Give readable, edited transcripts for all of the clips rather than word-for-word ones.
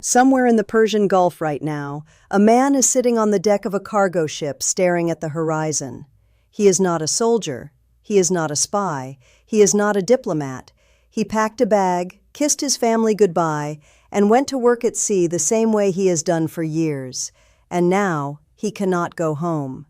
Somewhere in the Persian Gulf right now, a man is sitting on the deck of a cargo ship staring at the horizon. He is not a soldier. He is not a spy. He is not a diplomat. He packed a bag, kissed his family goodbye, and went to work at sea the same way he has done for years. And now, he cannot go home.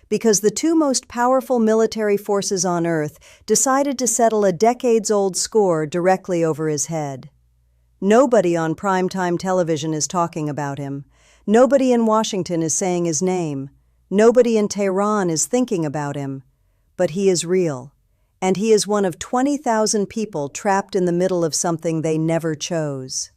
Because the two most powerful military forces on Earth decided to settle a decades-old score directly over his head. Nobody on primetime television is talking about him. Nobody in Washington is saying his name. Nobody in Tehran is thinking about him. But he is real. And he is one of 20,000 people trapped in the middle of something they never chose.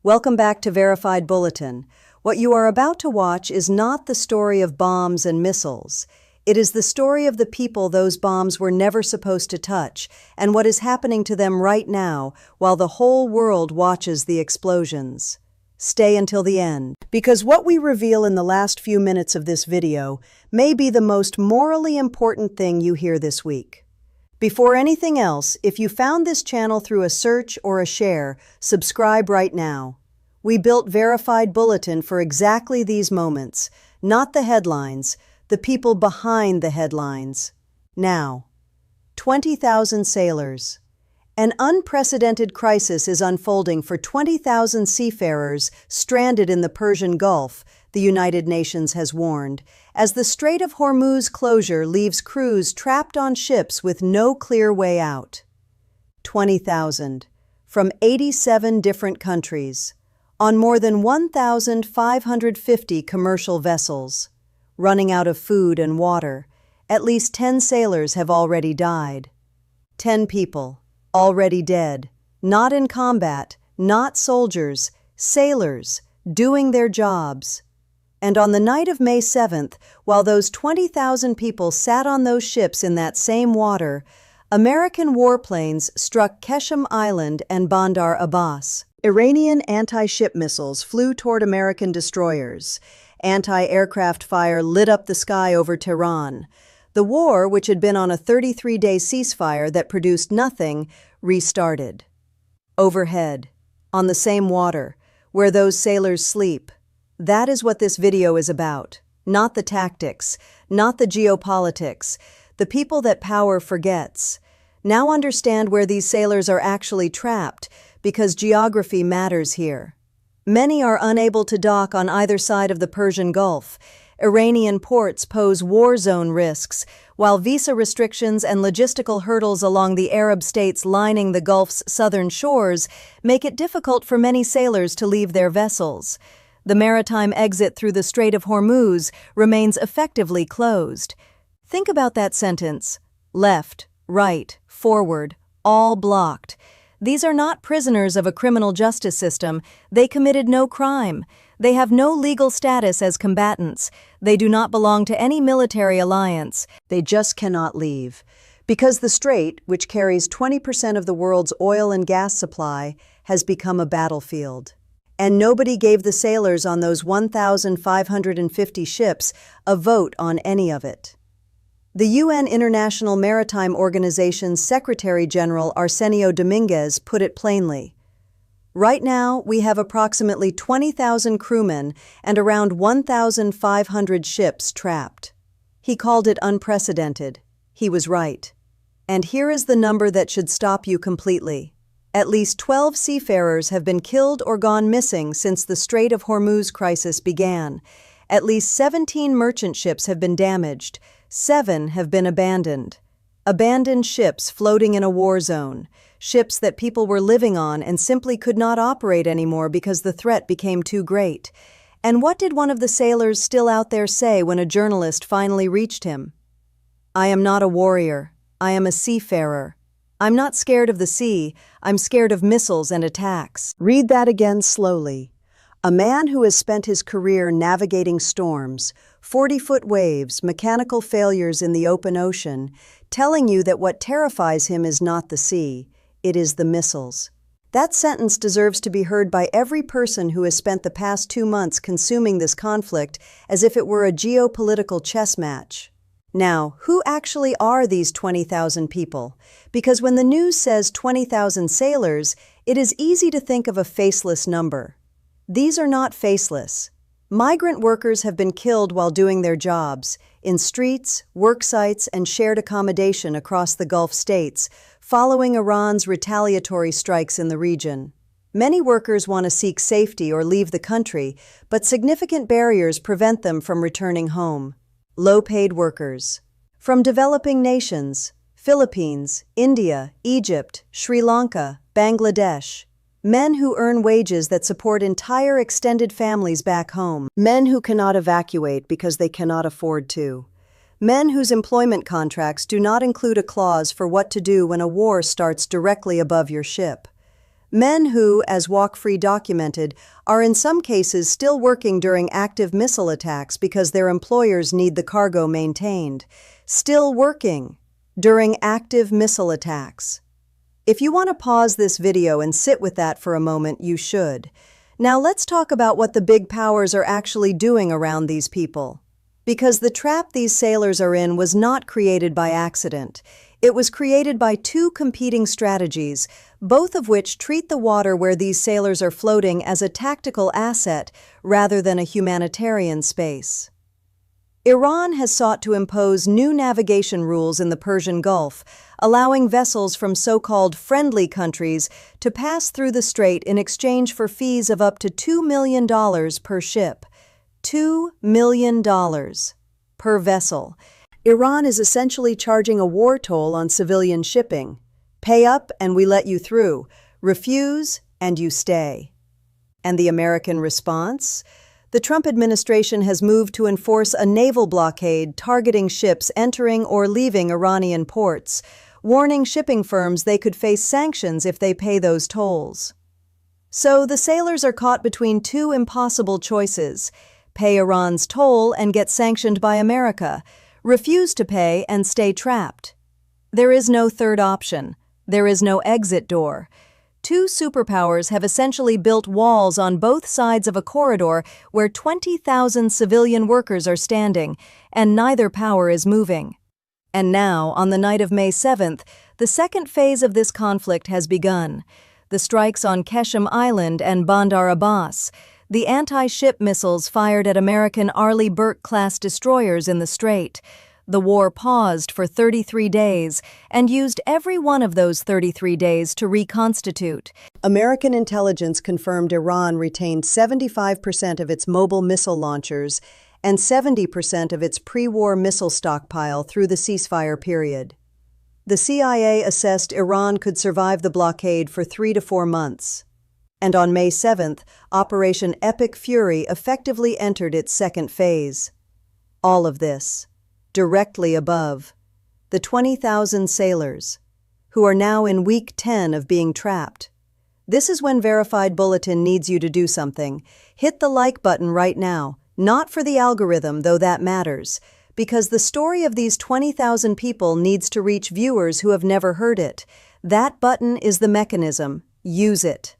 Welcome back to Verified Bulletin. What you are about to watch is not the story of bombs and missiles. It is the story of the people those bombs were never supposed to touch, and what is happening to them right now while the whole world watches the explosions. Stay until the end, because what we reveal in the last few minutes of this video may be the most morally important thing you hear this week. Before anything else, if you found this channel through a search or a share, subscribe right now. We built Verified Bulletin for exactly these moments, not the headlines, the people behind the headlines. Now, 20,000 sailors. An unprecedented crisis is unfolding for 20,000 seafarers stranded in the Persian Gulf, the United Nations has warned, as the Strait of Hormuz closure leaves crews trapped on ships with no clear way out. 20,000, from 87 different countries, on more than 1,550 commercial vessels. Running out of food and water, at least 10 sailors have already died. 10 people, already dead, not in combat, not soldiers, sailors, doing their jobs. And on the night of May 7th, while those 20,000 people sat on those ships in that same water, American warplanes struck Keshm Island and Bandar Abbas. Iranian anti-ship missiles flew toward American destroyers. Anti-aircraft fire lit up the sky over Tehran. The war, which had been on a 33-day ceasefire that produced nothing, restarted. Overhead, on the same water, where those sailors sleep. That is what this video is about. Not the tactics, not the geopolitics, the people that power forgets. Now understand where these sailors are actually trapped, because geography matters here. Many are unable to dock on either side of the Persian Gulf. Iranian ports pose war zone risks, while visa restrictions and logistical hurdles along the Arab states lining the Gulf's southern shores make it difficult for many sailors to leave their vessels. The maritime exit through the Strait of Hormuz remains effectively closed. Think about that sentence. Left, right, forward, all blocked. These are not prisoners of a criminal justice system. They committed no crime. They have no legal status as combatants. They do not belong to any military alliance. They just cannot leave. Because the strait, which carries 20% of the world's oil and gas supply, has become a battlefield. And nobody gave the sailors on those 1,550 ships a vote on any of it. The UN International Maritime Organization's Secretary-General Arsenio Dominguez put it plainly. Right now, we have approximately 20,000 crewmen and around 1,500 ships trapped. He called it unprecedented. He was right. And here is the number that should stop you completely. At least 12 seafarers have been killed or gone missing since the Strait of Hormuz crisis began. At least 17 merchant ships have been damaged. 7 have been abandoned. Abandoned ships floating in a war zone. Ships that people were living on and simply could not operate anymore because the threat became too great. And what did one of the sailors still out there say when a journalist finally reached him? "I am not a warrior. I am a seafarer. I'm not scared of the sea. I'm scared of missiles and attacks." Read that again slowly. A man who has spent his career navigating storms, 40-foot waves, mechanical failures in the open ocean, telling you that what terrifies him is not the sea, it is the missiles. That sentence deserves to be heard by every person who has spent the past 2 months consuming this conflict as if it were a geopolitical chess match. Now, who actually are these 20,000 people? Because when the news says 20,000 sailors, it is easy to think of a faceless number. These are not faceless. Migrant workers have been killed while doing their jobs, in streets, work sites, and shared accommodation across the Gulf states, following Iran's retaliatory strikes in the region. Many workers want to seek safety or leave the country, but significant barriers prevent them from returning home. Low-paid workers. From developing nations, Philippines, India, Egypt, Sri Lanka, Bangladesh. Men who earn wages that support entire extended families back home. Men who cannot evacuate because they cannot afford to. Men whose employment contracts do not include a clause for what to do when a war starts directly above your ship. Men who, as Walk Free documented, are in some cases still working during active missile attacks because their employers need the cargo maintained. Still working during active missile attacks. If you want to pause this video and sit with that for a moment, you should. Now let's talk about what the big powers are actually doing around these people. Because the trap these sailors are in was not created by accident. It was created by two competing strategies, both of which treat the water where these sailors are floating as a tactical asset rather than a humanitarian space. Iran has sought to impose new navigation rules in the Persian Gulf, allowing vessels from so-called friendly countries to pass through the strait in exchange for fees of up to $2 million per ship. $2 million per vessel. Iran is essentially charging a war toll on civilian shipping. Pay up and we let you through. Refuse and you stay. And the American response? The Trump administration has moved to enforce a naval blockade targeting ships entering or leaving Iranian ports, warning shipping firms they could face sanctions if they pay those tolls. So the sailors are caught between two impossible choices: pay Iran's toll and get sanctioned by America, refuse to pay and stay trapped. There is no third option. There is no exit door. Two superpowers have essentially built walls on both sides of a corridor where 20,000 civilian workers are standing, and neither power is moving. And now, on the night of May 7th, the second phase of this conflict has begun. The strikes on Keshm Island and Bandar Abbas, the anti-ship missiles fired at American Arleigh Burke-class destroyers in the strait. The war paused for 33 days and used every one of those 33 days to reconstitute. American intelligence confirmed Iran retained 75% of its mobile missile launchers and 70% of its pre-war missile stockpile through the ceasefire period. The CIA assessed Iran could survive the blockade for 3 to 4 months. And on May 7th, Operation Epic Fury effectively entered its second phase. All of this directly above the 20,000 sailors, who are now in week 10 of being trapped. This is when Verified Bulletin needs you to do something. Hit the like button right now, not for the algorithm, though that matters, because the story of these 20,000 people needs to reach viewers who have never heard it. That button is the mechanism. Use it.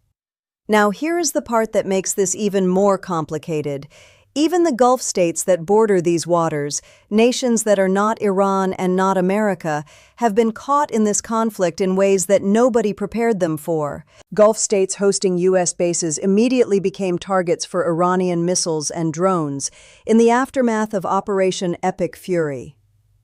Now here is the part that makes this even more complicated. Even the Gulf states that border these waters, nations that are not Iran and not America, have been caught in this conflict in ways that nobody prepared them for. Gulf states hosting U.S. bases immediately became targets for Iranian missiles and drones in the aftermath of Operation Epic Fury.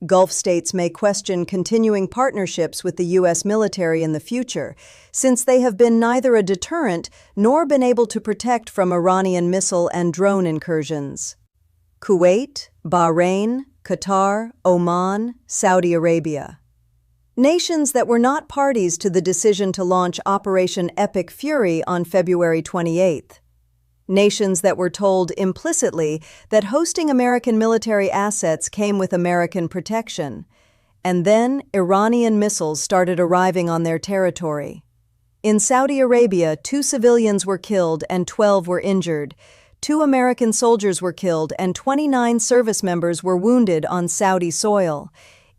Gulf states may question continuing partnerships with the U.S. military in the future, since they have been neither a deterrent nor been able to protect from Iranian missile and drone incursions. Kuwait, Bahrain, Qatar, Oman, Saudi Arabia. Nations that were not parties to the decision to launch Operation Epic Fury on February 28th. Nations that were told implicitly that hosting American military assets came with American protection. And then Iranian missiles started arriving on their territory. In Saudi Arabia, 2 civilians were killed and 12 were injured. 2 American soldiers were killed and 29 service members were wounded on Saudi soil.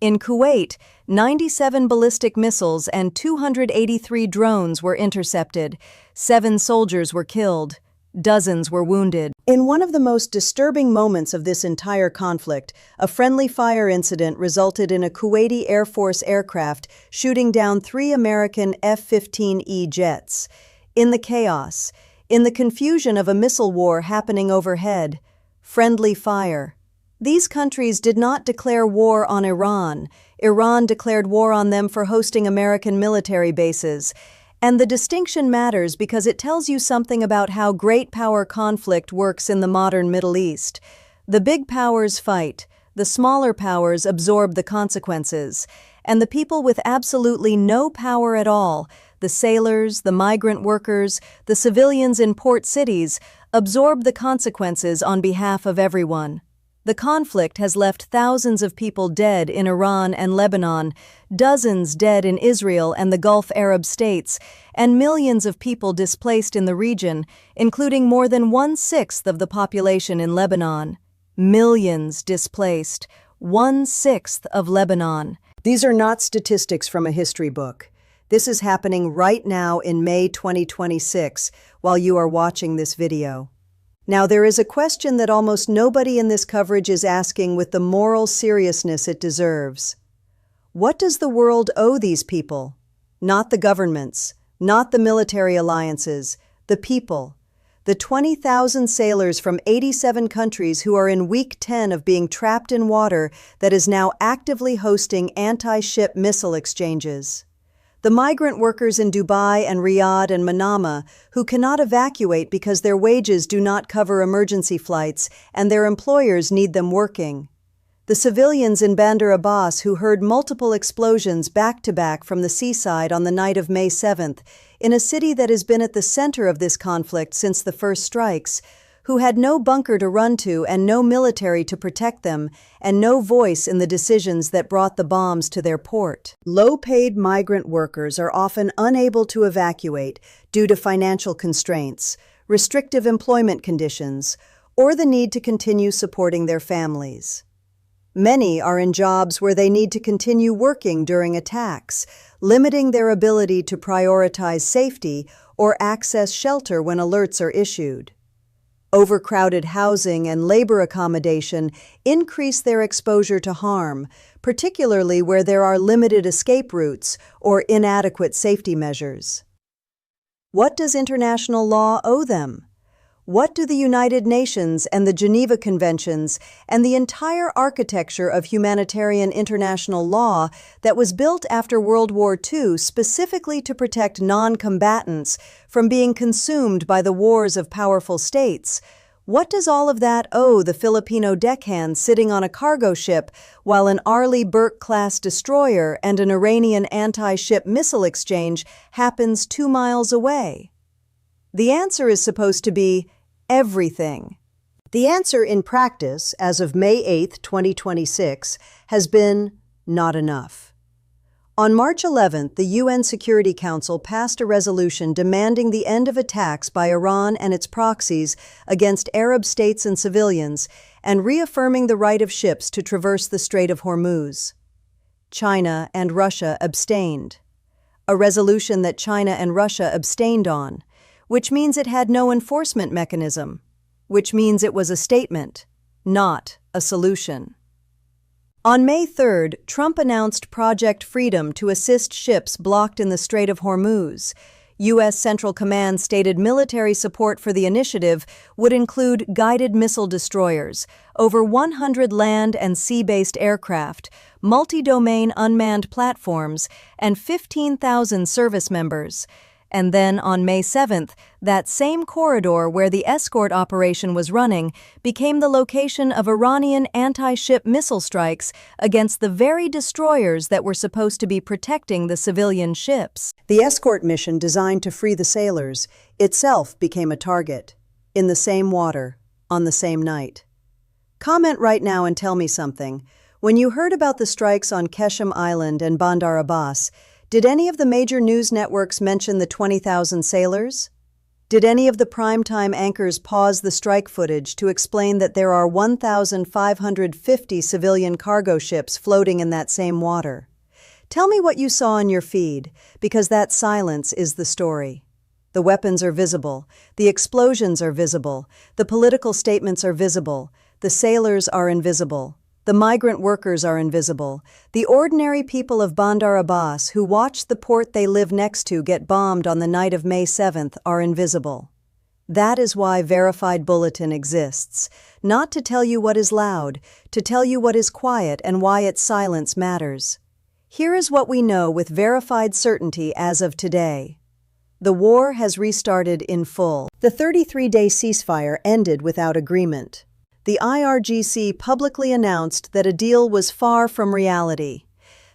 In Kuwait, 97 ballistic missiles and 283 drones were intercepted. 7 soldiers were killed. Dozens were wounded. In one of the most disturbing moments of this entire conflict, a friendly fire incident resulted in a Kuwaiti Air Force aircraft shooting down 3 American F-15E jets. In the chaos, in the confusion of a missile war happening overhead. Friendly fire. These countries did not declare war on Iran. Iran declared war on them for hosting American military bases. And the distinction matters because it tells you something about how great power conflict works in the modern Middle East. The big powers fight, the smaller powers absorb the consequences, and the people with absolutely no power at all, the sailors, the migrant workers, the civilians in port cities, absorb the consequences on behalf of everyone. The conflict has left thousands of people dead in Iran and Lebanon, dozens dead in Israel and the Gulf Arab states, and millions of people displaced in the region, including more than 1/6 of the population in Lebanon. Millions displaced, 1/6 of Lebanon. These are not statistics from a history book. This is happening right now in May 2026 while you are watching this video. Now, there is a question that almost nobody in this coverage is asking with the moral seriousness it deserves. What does the world owe these people? Not the governments, not the military alliances, the people. The 20,000 sailors from 87 countries who are in week 10 of being trapped in water that is now actively hosting anti-ship missile exchanges. The migrant workers in Dubai and Riyadh and Manama who cannot evacuate because their wages do not cover emergency flights and their employers need them working. The civilians in Bandar Abbas who heard multiple explosions back-to-back from the seaside on the night of May 7th, in a city that has been at the center of this conflict since the first strikes, who had no bunker to run to and no military to protect them, and no voice in the decisions that brought the bombs to their port. Low-paid migrant workers are often unable to evacuate due to financial constraints, restrictive employment conditions, or the need to continue supporting their families. Many are in jobs where they need to continue working during attacks, limiting their ability to prioritize safety or access shelter when alerts are issued. Overcrowded housing and labor accommodation increase their exposure to harm, particularly where there are limited escape routes or inadequate safety measures. What does international law owe them? What do the United Nations and the Geneva Conventions and the entire architecture of humanitarian international law that was built after World War II specifically to protect non-combatants from being consumed by the wars of powerful states? What does all of that owe the Filipino deckhand sitting on a cargo ship while an Arleigh Burke-class destroyer and an Iranian anti-ship missile exchange happens 2 miles away? The answer is supposed to be everything. The answer in practice, as of May 8, 2026, has been not enough. On March 11th, the UN Security Council passed a resolution demanding the end of attacks by Iran and its proxies against Arab states and civilians and reaffirming the right of ships to traverse the Strait of Hormuz. China and Russia abstained. A resolution that China and Russia abstained on, which means it had no enforcement mechanism, which means it was a statement, not a solution. On May 3rd, Trump announced Project Freedom to assist ships blocked in the Strait of Hormuz. U.S. Central Command stated military support for the initiative would include guided missile destroyers, over 100 land and sea-based aircraft, multi-domain unmanned platforms, and 15,000 service members. And then, on May 7th, that same corridor where the escort operation was running became the location of Iranian anti-ship missile strikes against the very destroyers that were supposed to be protecting the civilian ships. The escort mission designed to free the sailors itself became a target, in the same water, on the same night. Comment right now and tell me something. When you heard about the strikes on Keshm Island and Bandar Abbas, did any of the major news networks mention the 20,000 sailors? Did any of the primetime anchors pause the strike footage to explain that there are 1,550 civilian cargo ships floating in that same water? Tell me what you saw on your feed, because that silence is the story. The weapons are visible, the explosions are visible, the political statements are visible, the sailors are invisible. The migrant workers are invisible. The ordinary people of Bandar Abbas who watched the port they live next to get bombed on the night of May 7th are invisible. That is why Verified Bulletin exists, not to tell you what is loud, to tell you what is quiet and why its silence matters. Here is what we know with verified certainty as of today. The war has restarted in full. The 33-day ceasefire ended without agreement. The IRGC publicly announced that a deal was far from reality.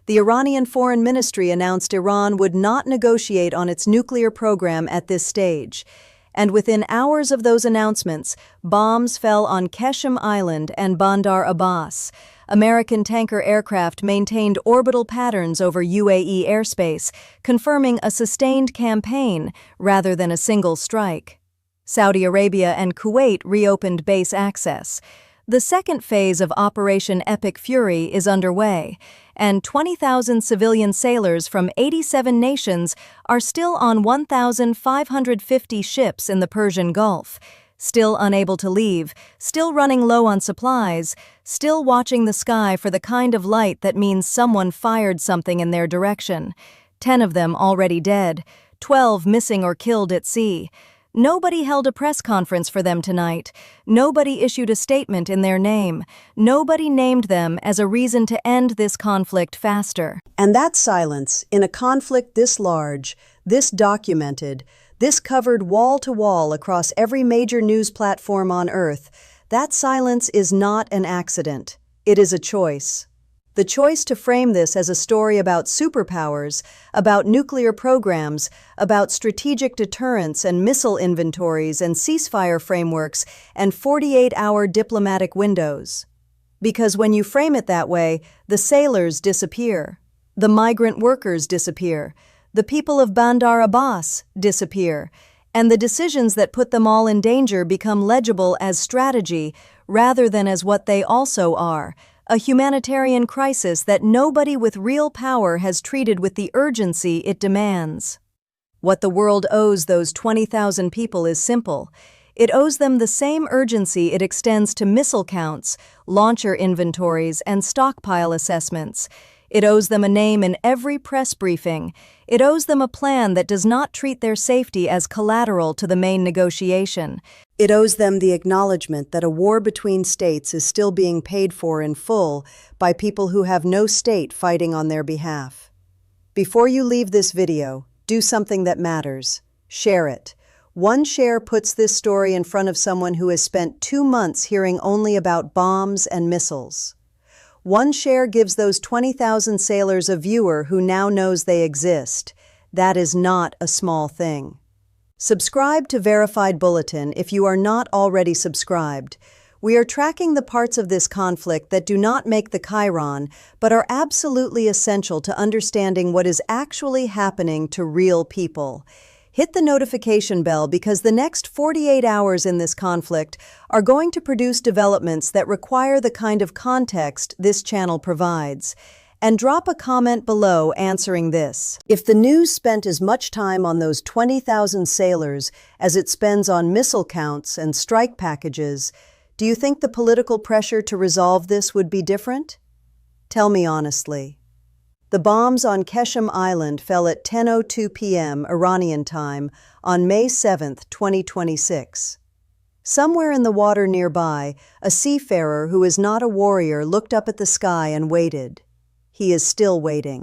The Iranian Foreign Ministry announced Iran would not negotiate on its nuclear program at this stage. And within hours of those announcements, bombs fell on Keshm Island and Bandar Abbas. American tanker aircraft maintained orbital patterns over UAE airspace, confirming a sustained campaign rather than a single strike. Saudi Arabia and Kuwait reopened base access. The second phase of Operation Epic Fury is underway, and 20,000 civilian sailors from 87 nations are still on 1,550 ships in the Persian Gulf, still unable to leave, still running low on supplies, still watching the sky for the kind of light that means someone fired something in their direction. 10 of them already dead, 12 missing or killed at sea. Nobody held a press conference for them tonight. Nobody issued a statement in their name. Nobody named them as a reason to end this conflict faster. And that silence, in a conflict this large, this documented, this covered wall to wall across every major news platform on Earth, that silence is not an accident. It is a choice. The choice to frame this as a story about superpowers, about nuclear programs, about strategic deterrence and missile inventories and ceasefire frameworks and 48-hour diplomatic windows. Because when you frame it that way, the sailors disappear, the migrant workers disappear, the people of Bandar Abbas disappear, and the decisions that put them all in danger become legible as strategy rather than as what they also are. A humanitarian crisis that nobody with real power has treated with the urgency it demands. What the world owes those 20,000 people is simple. It owes them the same urgency it extends to missile counts, launcher inventories, and stockpile assessments. It owes them a name in every press briefing. It owes them a plan that does not treat their safety as collateral to the main negotiation. It owes them the acknowledgement that a war between states is still being paid for in full by people who have no state fighting on their behalf. Before you leave this video, do something that matters. Share it. One share puts this story in front of someone who has spent 2 months hearing only about bombs and missiles. One share gives those 20,000 sailors a viewer who now knows they exist. That is not a small thing. Subscribe to Verified Bulletin if you are not already subscribed. We are tracking the parts of this conflict that do not make the chyron, but are absolutely essential to understanding what is actually happening to real people. Hit the notification bell because the next 48 hours in this conflict are going to produce developments that require the kind of context this channel provides. And drop a comment below answering this. If the news spent as much time on those 20,000 sailors as it spends on missile counts and strike packages, do you think the political pressure to resolve this would be different? Tell me honestly. The bombs on Keshm Island fell at 10:02 p.m. Iranian time on May 7, 2026. Somewhere in the water nearby, a seafarer who is not a warrior looked up at the sky and waited. He is still waiting.